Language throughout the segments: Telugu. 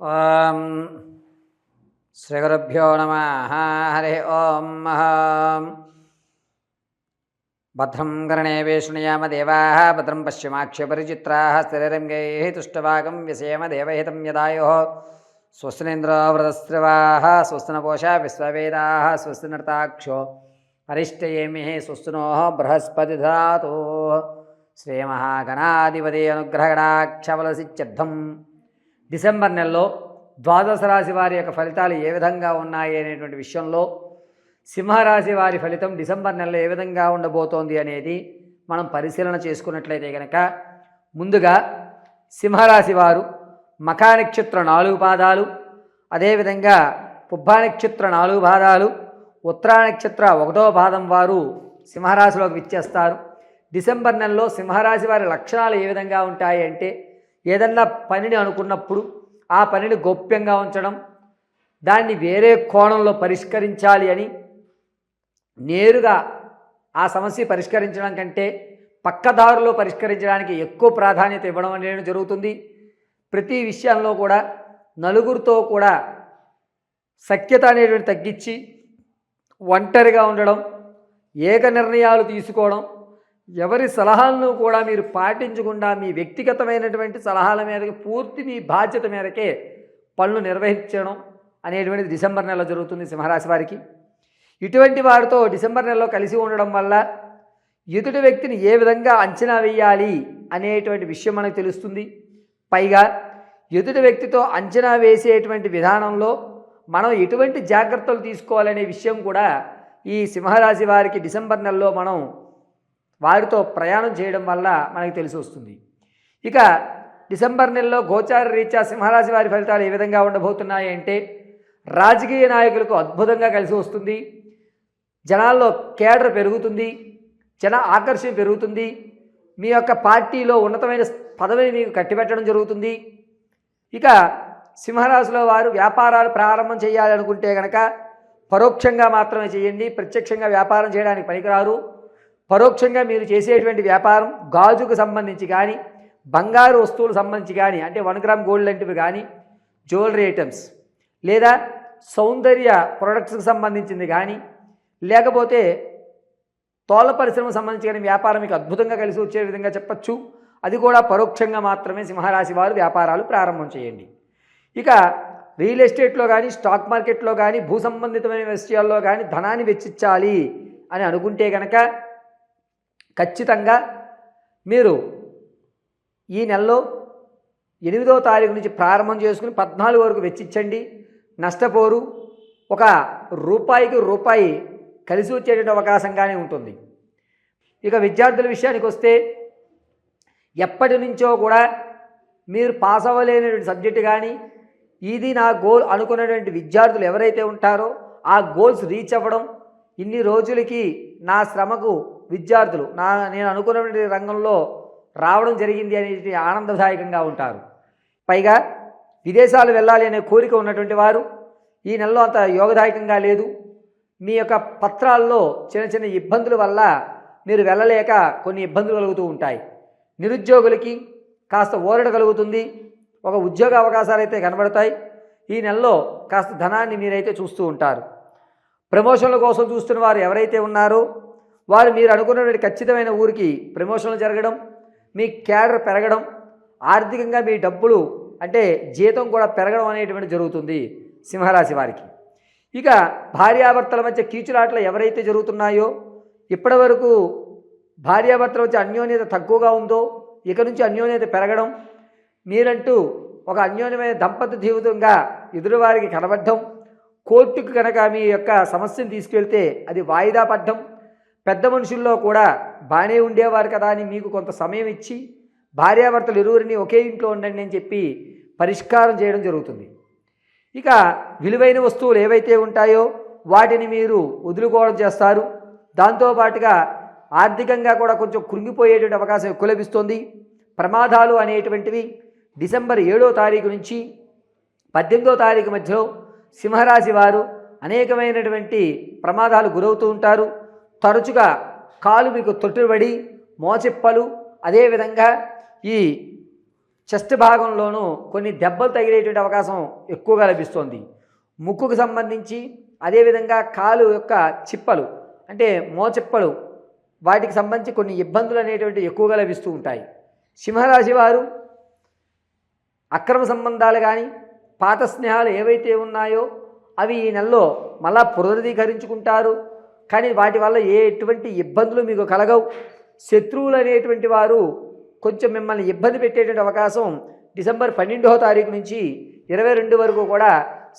ఓం శ్రీగురుభ్యో నమః. హరి ఓం. భద్రం కర్ణేభిः శృణుయామ దేవాः భద్రం పశ్చిమాక్షపరిచిత్రాः స్థిరరంగైः తుష్టవాగం వ్యసేమ దేవహితం యదాయుः. స్వస్తినేంద్రో వృధస్రవాः స్వస్తి నపోషా విశ్వవేదాः స్వస్తి నర్తాక్షో అరిష్టయేమిः స్వస్తి నో బృహస్పతి దదాతు. శ్రీమహాగణాధిపతి అనుగ్రహగణాక్షబలసిత్యర్థం. డిసెంబర్ నెలలో ద్వాదశ రాశి వారి యొక్క ఫలితాలు ఏ విధంగా ఉన్నాయి అనేటువంటి విషయంలో సింహరాశి వారి ఫలితం డిసెంబర్ నెలలో ఏ విధంగా ఉండబోతోంది అనేది మనం పరిశీలన చేసుకున్నట్లయితే కనుక, ముందుగా సింహరాశి వారు మఖా నక్షత్ర 4 పాదాలు, అదేవిధంగా పుబ్బా నక్షత్ర 4 పాదాలు, ఉత్తరా నక్షత్ర 1వ పాదం వారు సింహరాశిలోకి విచ్చేస్తారు. డిసెంబర్ నెలలో సింహరాశి వారి లక్షణాలు ఏ విధంగా ఉంటాయి అంటే, ఏదన్నా పనిని అనుకున్నప్పుడు ఆ పనిని గోప్యంగా ఉంచడం, దాన్ని వేరే కోణంలో పరిష్కరించాలి అని నేరుగా ఆ సమస్య పరిష్కరించడం కంటే పక్కదారులో పరిష్కరించడానికి ఎక్కువ ప్రాధాన్యత ఇవ్వడం అనేది జరుగుతుంది. ప్రతి విషయంలో కూడా నలుగురితో కూడా సఖ్యత అనేటువంటి తగ్గించి ఒంటరిగా ఉండడం, ఏక నిర్ణయాలు తీసుకోవడం, ఎవరి సలహాలను కూడా మీరు పాటించకుండా మీ వ్యక్తిగతమైనటువంటి సలహాల మేరకు పూర్తి మీ బాధ్యత మేరకే పనులు నిర్వహించడం అనేటువంటిది డిసెంబర్ నెలలో జరుగుతుంది సింహరాశి వారికి. ఇటువంటి వారితో డిసెంబర్ నెలలో కలిసి ఉండడం వల్ల ఎదుటి వ్యక్తిని ఏ విధంగా అంచనా వేయాలి అనేటువంటి విషయం మనకు తెలుస్తుంది. పైగా ఎదుటి వ్యక్తితో అంచనా వేసేటువంటి విధానంలో మనం ఎటువంటి జాగ్రత్తలు తీసుకోవాలనే విషయం కూడా ఈ సింహరాశి వారికి డిసెంబర్ నెలలో మనం వారితో ప్రయాణం చేయడం వల్ల మనకి తెలిసి వస్తుంది. ఇక డిసెంబర్ నెలలో గోచార రీత్యా సింహరాశి వారి ఫలితాలు ఏ విధంగా ఉండబోతున్నాయి అంటే, రాజకీయ నాయకులకు అద్భుతంగా కలిసి వస్తుంది. జనాల్లో కేడర్ పెరుగుతుంది, జన ఆకర్షణ పెరుగుతుంది. మీ యొక్క పార్టీలో ఉన్నతమైన పదవిని మీకు కట్టిపెట్టడం జరుగుతుంది. ఇక సింహరాశిలో వారు వ్యాపారాలు ప్రారంభం చేయాలనుకుంటే కనుక పరోక్షంగా మాత్రమే చేయండి, ప్రత్యక్షంగా వ్యాపారం చేయడానికి పనికిరారు. పరోక్షంగా మీరు చేసేటువంటి వ్యాపారం గాజుకు సంబంధించి కానీ, బంగారు వస్తువులకు సంబంధించి కానీ, అంటే 1 గ్రామ్ గోల్డ్ లాంటివి కానీ, జ్యువెలరీ ఐటమ్స్ లేదా సౌందర్య ప్రొడక్ట్స్కి సంబంధించింది కానీ, లేకపోతే తోళ్ళ పరిశ్రమకు సంబంధించి కానీ వ్యాపారం మీకు అద్భుతంగా కలిసి వచ్చే విధంగా చెప్పచ్చు. అది కూడా పరోక్షంగా మాత్రమే సింహరాశి వారు వ్యాపారాలు ప్రారంభం చేయండి. ఇక రియల్ ఎస్టేట్లో కానీ, స్టాక్ మార్కెట్లో కానీ, భూ సంబంధితమైన విషయాల్లో కానీ ధనాన్ని వెచ్చించాలి అని అనుకుంటే కనుక ఖచ్చితంగా మీరు ఈ నెలలో 8వ తారీఖు నుంచి ప్రారంభం చేసుకుని 14 వరకు వెచ్చించండి, నష్టపోరు. ఒక రూపాయికి రూపాయి కలిసి వచ్చేటువంటి అవకాశంగానే ఉంటుంది. ఇక విద్యార్థుల విషయానికి వస్తే, ఎప్పటి నుంచో కూడా మీరు పాస్ అవ్వలేనటువంటి సబ్జెక్టు కానీ, ఇది నా గోల్ అనుకున్నటువంటి విద్యార్థులు ఎవరైతే ఉంటారో ఆ గోల్స్ రీచ్ అవ్వడం, ఇన్ని రోజులకి నా శ్రమకు విద్యార్థులు నేను అనుకున్నటువంటి రంగంలో రావడం జరిగింది అనేది ఆనందదాయకంగా ఉంటారు. పైగా విదేశాలు వెళ్ళాలి అనే కోరిక ఉన్నటువంటి వారు ఈ నెలలో అంత యోగదాయకంగా లేదు. మీ యొక్క పత్రాల్లో చిన్న చిన్న ఇబ్బందుల వల్ల మీరు వెళ్ళలేక కొన్ని ఇబ్బందులు కలుగుతూ ఉంటాయి. నిరుద్యోగులకి కాస్త ఊరట కలుగుతుంది. ఒక ఉద్యోగ అవకాశాలు అయితే కనబడతాయి. ఈ నెలలో కాస్త ధనాన్ని మీరైతే చూస్తూ ఉంటారు. ప్రమోషన్ల కోసం చూస్తున్న వారు ఎవరైతే ఉన్నారో వారు మీరు అనుకున్నటువంటి ఖచ్చితమైన ఊరికి ప్రమోషన్లు జరగడం, మీ క్యాడర్ పెరగడం, ఆర్థికంగా మీ డబ్బులు అంటే జీతం కూడా పెరగడం అనేటువంటి జరుగుతుంది సింహరాశి వారికి. ఇక భార్యాభర్తల మధ్య కీచులాటలు ఎవరైతే జరుగుతున్నాయో, ఇప్పటి వరకు భార్యాభర్తల మధ్య అన్యోన్యత తక్కువగా ఉందో ఇక నుంచి అన్యోన్యత పెరగడం, మీరంటూ ఒక అన్యోన్యమైన దంపతి జీవితంగా ఎదురువారికి కనబడ్డం, కోర్టుకు కనుక మీ యొక్క సమస్యను తీసుకెళ్తే అది వాయిదా పడ్డం, పెద్ద మనుషుల్లో కూడా బాగానే ఉండేవారు కదా అని మీకు కొంత సమయం ఇచ్చి భార్యాభర్తలు ఇరువురిని ఒకే ఇంట్లో ఉండండి అని చెప్పి పరిష్కారం చేయడం జరుగుతుంది. ఇక విలువైన వస్తువులు ఏవైతే ఉంటాయో వాటిని మీరు వదులుకోవడం చేస్తారు. దాంతోపాటుగా ఆర్థికంగా కూడా కొంచెం కృంగిపోయేటువంటి అవకాశం ఎక్కువ లభిస్తుంది. ప్రమాదాలు అనేటువంటివి డిసెంబర్ 7వ తారీఖు నుంచి 18వ తారీఖు మధ్యలో సింహరాశి వారు అనేకమైనటువంటి ప్రమాదాలు గురవుతూ ఉంటారు. తరచుగా కాలు మీకు తొట్టుబడి, మోచెప్పలు, అదేవిధంగా ఈ చెస్ట్ భాగంలోనూ కొన్ని దెబ్బలు తగిలేటువంటి అవకాశం ఎక్కువగా లభిస్తోంది. ముక్కుకు సంబంధించి అదేవిధంగా కాలు యొక్క చిప్పలు అంటే మోచిప్పలు వాటికి సంబంధించి కొన్ని ఇబ్బందులు అనేటువంటి ఎక్కువగా లభిస్తూ ఉంటాయి. సింహరాశి వారు అక్రమ సంబంధాలు కానీ పాత స్నేహాలు ఏవైతే ఉన్నాయో అవి ఈ నెలలో మళ్ళా పునరుద్ధీకరించుకుంటారు. కానీ వాటి వల్ల ఎటువంటి ఇబ్బందులు మీకు కలగవు. శత్రువులు అనేటువంటి వారు కొంచెం మిమ్మల్ని ఇబ్బంది పెట్టేటువంటి అవకాశం డిసెంబర్ 12వ తారీఖు నుంచి 22 వరకు కూడా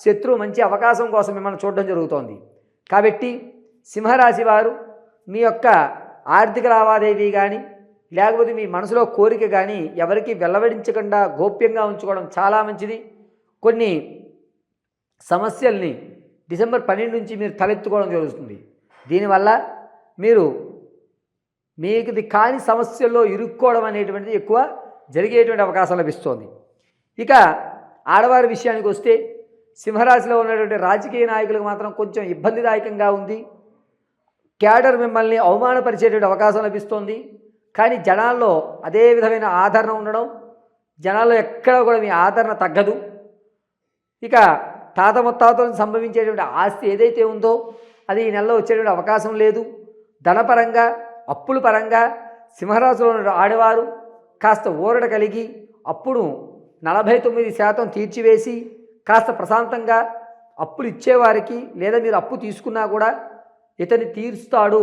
శత్రువు మంచి అవకాశం కోసం మిమ్మల్ని చూడడం జరుగుతోంది. కాబట్టి సింహరాశి వారు మీ యొక్క ఆర్థిక లావాదేవీ కానీ లేకపోతే మీ మనసులో కోరిక కానీ ఎవరికి వెల్లడించకుండా గోప్యంగా ఉంచుకోవడం చాలా మంచిది. కొన్ని సమస్యల్ని డిసెంబర్ 12 నుంచి మీరు తలెత్తుకోవడం జరుగుతుంది. దీనివల్ల మీరు మీకుది కాని సమస్యల్లో ఇరుక్కోవడం అనేటువంటిది ఎక్కువ జరిగేటువంటి అవకాశం లభిస్తోంది. ఇక ఆడవారి విషయానికి వస్తే సింహరాశిలో ఉన్నటువంటి రాజకీయ నాయకులకు మాత్రం కొంచెం ఇబ్బందిదాయకంగా ఉంది. క్యాడర్ మిమ్మల్ని అవమానపరిచేటువంటి అవకాశం లభిస్తోంది. కానీ జనాల్లో అదే విధమైన ఆదరణ ఉండడం, జనాల్లో ఎక్కడ కూడా మీ ఆదరణ తగ్గదు. ఇక తాత ముత్తాతలకు సంభవించేటువంటి ఆస్తి ఏదైతే ఉందో అది ఈ నెలలో వచ్చేటువంటి అవకాశం లేదు. ధనపరంగా అప్పుల పరంగా సింహరాశిలో ఉన్న ఆడవారు కాస్త ఊరట కలిగి అప్పును 49% తీర్చివేసి కాస్త ప్రశాంతంగా అప్పులు ఇచ్చేవారికి లేదా మీరు అప్పు తీసుకున్నా కూడా ఇతని తీరుస్తాడు,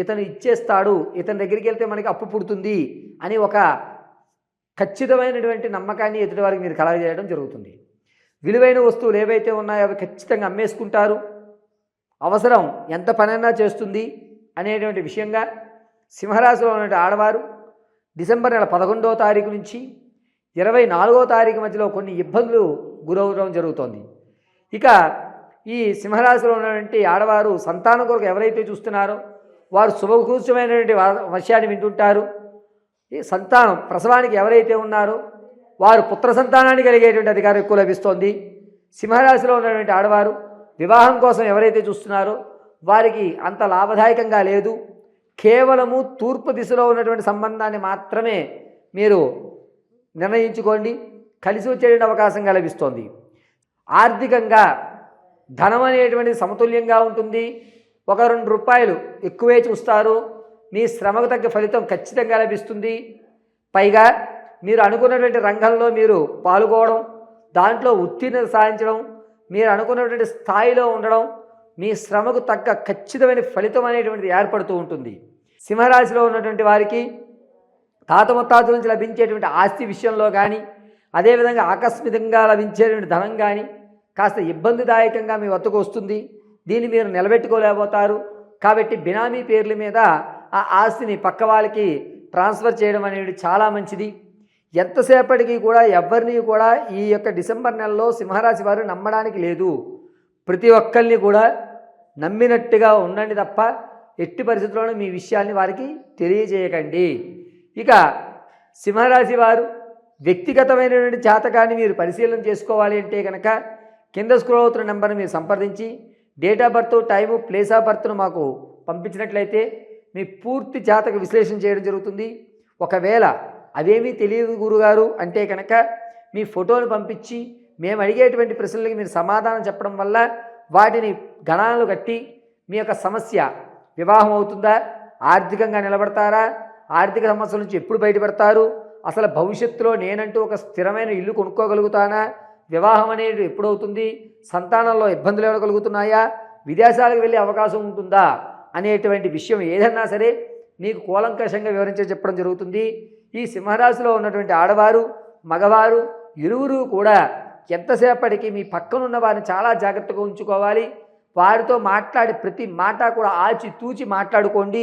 ఇతను ఇచ్చేస్తాడు, ఇతని దగ్గరికి వెళ్తే మనకి అప్పు పుడుతుంది అని ఒక ఖచ్చితమైనటువంటి నమ్మకాన్ని ఎదుటివారికి మీరు కలగజేయడం జరుగుతుంది. విలువైన వస్తువులు ఏవైతే ఉన్నాయో అవి ఖచ్చితంగా అమ్మేసుకుంటారు. అవసరం ఎంత పనైనా చేస్తుంది అనేటువంటి విషయంగా సింహరాశిలో ఉన్న ఆడవారు డిసెంబర్ నెల 11వ తారీఖు నుంచి 24వ తారీఖు మధ్యలో కొన్ని ఇబ్బందులు గురవడం జరుగుతోంది. ఇక ఈ సింహరాశిలో ఉన్నటువంటి ఆడవారు సంతానం కొరకు ఎవరైతే చూస్తున్నారో వారు శుభకూర్చమైనటువంటి విషయాన్ని వింటుంటారు. ఈ సంతానం ప్రసవానికి ఎవరైతే ఉన్నారో వారు పుత్ర సంతానాన్ని కలిగేటువంటి అధికారం ఎక్కువ లభిస్తోంది. సింహరాశిలో ఉన్నటువంటి ఆడవారు వివాహం కోసం ఎవరైతే చూస్తున్నారో వారికి అంత లాభదాయకంగా లేదు. కేవలము తూర్పు దిశలో ఉన్నటువంటి సంబంధాన్ని మాత్రమే మీరు నిర్ణయించుకోండి, కలిసి వచ్చేటువంటి అవకాశంగా లభిస్తోంది. ఆర్థికంగా ధనం అనేటువంటిది సమతుల్యంగా ఉంటుంది. 1-2 రూపాయలు ఎక్కువే చూస్తారు. మీ శ్రమకు తగ్గ ఫలితం ఖచ్చితంగా లభిస్తుంది. పైగా మీరు అనుకున్నటువంటి రంగంలో మీరు పాల్గొనడం, దాంట్లో ఉత్తీర్ణత సాధించడం, మీరు అనుకున్నటువంటి స్థాయిలో ఉండడం, మీ శ్రమకు తగ్గ ఖచ్చితమైన ఫలితం అనేటువంటిది ఏర్పడుతూ ఉంటుంది. సింహరాశిలో ఉన్నటువంటి వారికి తాత ముత్తాతల నుంచి లభించేటువంటి ఆస్తి విషయంలో కానీ అదేవిధంగా ఆకస్మికంగా లభించేటువంటి ధనం కానీ కాస్త ఇబ్బందిదాయకంగా మీ వద్దకు వస్తుంది. దీన్ని మీరు నిలబెట్టుకోలేకపోతారు. కాబట్టి బినామీ పేర్ల మీద ఆ ఆస్తిని పక్క వాళ్ళకి ట్రాన్స్ఫర్ చేయడం అనేది చాలా మంచిది. ఎంతసేపటికి కూడా ఎవరిని కూడా ఈ యొక్క డిసెంబర్ నెలలో సింహరాశి వారు నమ్మడానికి లేదు. ప్రతి ఒక్కరిని కూడా నమ్మినట్టుగా ఉండండి తప్ప ఎట్టి పరిస్థితుల్లోనూ మీ విషయాల్ని వారికి తెలియజేయకండి. ఇక సింహరాశి వారు వ్యక్తిగతమైనటువంటి జాతకాన్ని మీరు పరిశీలన చేసుకోవాలి అంటే కనుక కింద స్క్రోల్ అవుతున్న నెంబర్ని మీరు సంప్రదించి date of birth, time, place of బర్త్ను మాకు పంపించినట్లయితే మీ పూర్తి జాతక విశ్లేషణ చేయడం జరుగుతుంది. ఒకవేళ అవేమీ తెలియదు గురుగారు అంటే కనుక మీ ఫోటోను పంపించి మేము అడిగేటువంటి ప్రశ్నలకి మీరు సమాధానం చెప్పడం వల్ల వాటిని గణాలు కట్టి మీ యొక్క సమస్య వివాహం అవుతుందా, ఆర్థికంగా నిలబడతారా, ఆర్థిక సమస్యల నుంచి ఎప్పుడు బయటపడతారు, అసలు భవిష్యత్తులో నేనంటూ ఒక స్థిరమైన ఇల్లు కొనుక్కోగలుగుతానా, వివాహం అనేది ఎప్పుడవుతుంది, సంతానంలో ఇబ్బందులు ఏమైనా కలుగుతున్నాయా, విదేశాలకు వెళ్ళే అవకాశం ఉంటుందా అనేటువంటి విషయం ఏదన్నా సరే మీకు కూలంకషంగా వివరించి చెప్పడం జరుగుతుంది. ఈ సింహరాశిలో ఉన్నటువంటి ఆడవారు మగవారు ఇరువురు కూడా ఎంతసేపటికి మీ పక్కనున్న వారిని చాలా జాగ్రత్తగా ఉంచుకోవాలి. వారితో మాట్లాడే ప్రతి మాట కూడా ఆచితూచి మాట్లాడుకోండి.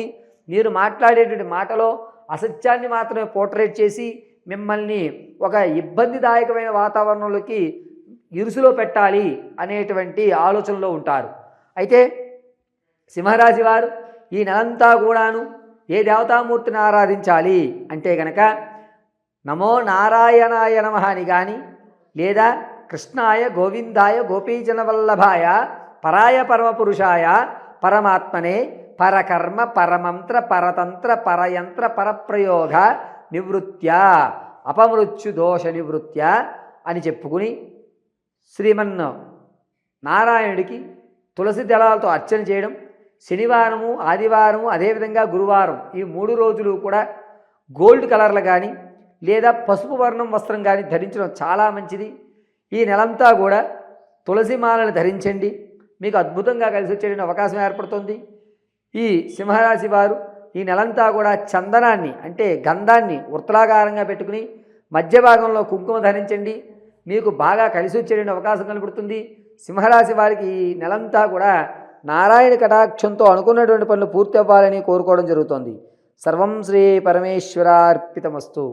మీరు మాట్లాడేటువంటి మాటలో అసత్యాన్ని మాత్రమే పోర్ట్రేట్ చేసి మిమ్మల్ని ఒక ఇబ్బందిదాయకమైన వాతావరణంలోకి ఇరుసులో పెట్టాలి అనేటువంటి ఆలోచనలో ఉంటారు. అయితే సింహరాశి వారు ఈ నెలంతా కూడాను ఏ దేవతామూర్తిని ఆరాధించాలి అంటే గనక నమో నారాయణాయ నమః అని కానీ లేదా కృష్ణాయ గోవిందాయ గోపీజనవల్లభాయ పరాయ పరమపురుషాయ పరమాత్మనే పరకర్మ పరమంత్ర పరతంత్ర పరయంత్ర పరప్రయోగ నివృత్య అపమృత్యు దోష నివృత్య అని చెప్పుకుని నారాయణుడికి తులసి దళాలతో అర్చన చేయడం, శనివారము ఆదివారము అదేవిధంగా గురువారం ఈ 3 రోజులు కూడా గోల్డ్ కలర్లు కానీ లేదా పసుపు వర్ణం వస్త్రం కానీ ధరించడం చాలా మంచిది. ఈ నెలంతా కూడా తులసి మాలను ధరించండి, మీకు అద్భుతంగా కలిసి వచ్చేటువంటి అవకాశం ఏర్పడుతుంది. ఈ సింహరాశి వారు ఈ నెలంతా కూడా చందనాన్ని అంటే గంధాన్ని వృత్తలాకారంగా పెట్టుకుని మధ్య భాగంలో కుంకుమ ధరించండి, మీకు బాగా కలిసి వచ్చేటువంటి అవకాశం కనబడుతుంది. సింహరాశి వారికి ఈ నెలంతా కూడా నారాయణ కటాక్షంతో అనుకున్నటువంటి పనులు పూర్తి అవ్వాలని కోరుకోవడం జరుగుతోంది. సర్వం శ్రీ పరమేశ్వరార్పితమస్తు.